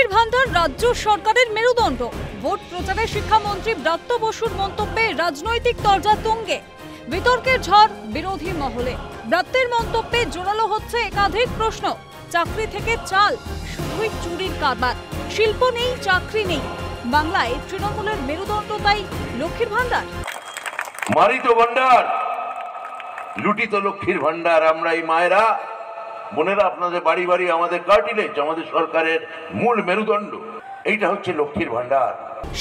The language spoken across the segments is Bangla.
লক্ষ্মীর ভান্ডার রাজ্য সরকারের মেরুদণ্ড। ভোট প্রচারে শিক্ষামন্ত্রী ব্রাত্য বসুর মন্তব্যে রাজনৈতিক তরজা তুঙ্গে। বিতর্কের ঝড় বিরোধী মহলে। ব্রাত্যের মন্তব্যে জোরালো হচ্ছে একাধিক প্রশ্ন। চাকরি থেকে চাল, শুধুই চুরির কারবার। শিল্প নেই, চাকরি নেই। বাংলায় তৃণমূলের মেরুদণ্ড তাই লক্ষ্মীর ভান্ডার। মারিত ভান্ডার, লুটিত লক্ষ্মীর ভান্ডার। আমরা এই মায়েরা বোনেরা আপনাদের বাড়ি বাড়ি আমাদের কার্টিলেজ, আমাদের সরকারের মূল মেরুদণ্ড। এইটা হচ্ছে লক্ষ্মীর ভান্ডার।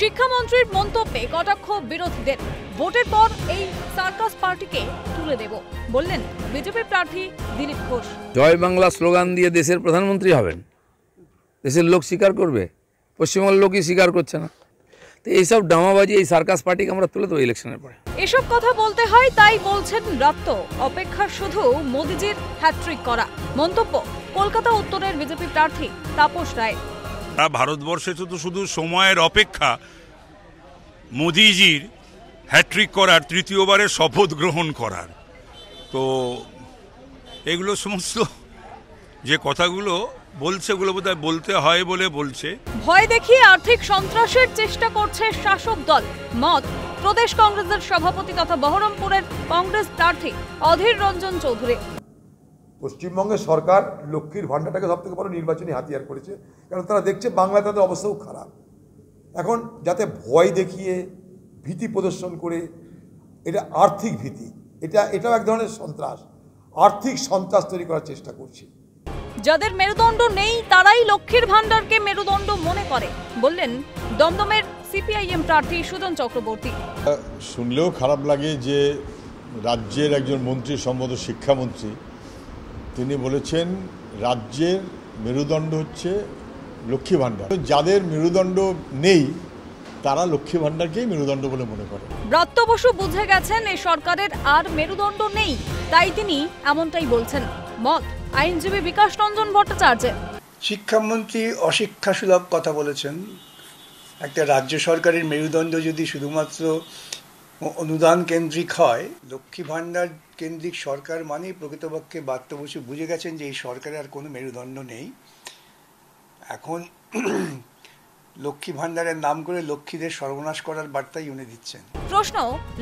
শিক্ষামন্ত্রীর মন্তব্যে কটাক্ষ বিরোধীদের। ভোটের পর এই সার্কাস পার্টিকে তুলে দেব বললেন বিজেপি প্রার্থী দিলীপ ঘোষ। জয় বাংলা স্লোগান দিয়ে দেশের প্রধানমন্ত্রী হবেন, দেশের লোক স্বীকার করবে? পশ্চিমবঙ্গের লোকই স্বীকার করছে না। তো এইসব ডামাবাজি, এই সার্কাস পার্টিকে আমরা তুলে দেবো ইলেকশনের পরে। এসব কথা বলতে হয় তাই বলছেন ব্রাত্য। অপেক্ষা শুধু মোদিজির হ্যাট্রিক করা। মন্তব্য কলকাতা উত্তরের বিজেপি প্রার্থী তাপস রায়। ভারতবর্ষে তো শুধু সময়ের অপেক্ষা মোদিজির হ্যাট্রিক করার, তৃতীয়বারের শপথ গ্রহণ করার। তো এগুলো সমস্ত যে কথাগুলো বলছে, ওগুলো বোধহয় বলতে হয় বলে বলছে। ভয় দেখিয়ে আর্থিক সন্ত্রাসের চেষ্টা করছে শাসক দল। মত প্রদেশ কংগ্রেসের সভাপতি তথা বহরমপুরের কংগ্রেস প্রার্থী অধীর রঞ্জন চৌধুরী। পশ্চিমবঙ্গের সরকার লক্ষ্মীর ভান্ডারটাকে সব থেকে বড় নির্বাচনী হাতিয়ার করেছে, কারণ তারা দেখছে বাংলায় তাদের অবস্থাও খারাপ। এখন যাতে ভয় দেখিয়ে, ভীতি প্রদর্শন করে, এটা আর্থিক ভীতি, এটাও এক ধরনের সন্ত্রাস, আর্থিক সন্ত্রাস তৈরি করার চেষ্টা করছে। যাদের মেরুদণ্ড নেই তারাই লক্ষ্মীর ভান্ডারকে মেরুদণ্ড মনে করে বললেন দমদমের সিপিআইএম প্রার্থী সুজন চক্রবর্তী। শুনলেও খারাপ লাগে যে রাজ্যের একজন মন্ত্রী, সম্ভবত শিক্ষামন্ত্রী, তিনি বলেছেন রাজ্যের মেরুদণ্ড হচ্ছে লক্ষ্মী ভান্ডার। যাদের মেরুদণ্ড নেই তারা লক্ষ্মী ভান্ডারকেই মেরুদণ্ড বলে মনে করে। ব্রাত্য বসু বুঝে গেছেন এই সরকারের আর মেরুদণ্ড নেই, তাই তিনি এমনটাই বলছেন। মত আইনজীবী বিকাশ রঞ্জন ভট্টাচার্যের। শিক্ষামন্ত্রী অশিক্ষাসুলভ কথা বলেছেন। একটা রাজ্য সরকারের মেরুদণ্ড যদি শুধুমাত্র অনুদান কেন্দ্রিক হয়, লক্ষ্মী ভান্ডার কেন্দ্রিক সরকার মানেই প্রকৃতপক্ষে ব্রাত্য বসু বুঝে গেছেন যে এই সরকারের আর কোনো মেরুদণ্ড নেই। এখন লক্ষ্মী ভান্ডারের নাম করে লক্ষ্মীদের সর্বনাশ করার বার্তাই উনি দিচ্ছেন। প্রশ্ন,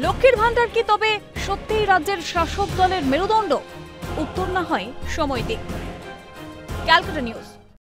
লক্ষ্মীর ভান্ডার কি তবে সত্যিই রাজ্যের শাসক দলের মেরুদণ্ড? উত্তর না হয় সময় দিক। ক্যালকাটা নিউজ।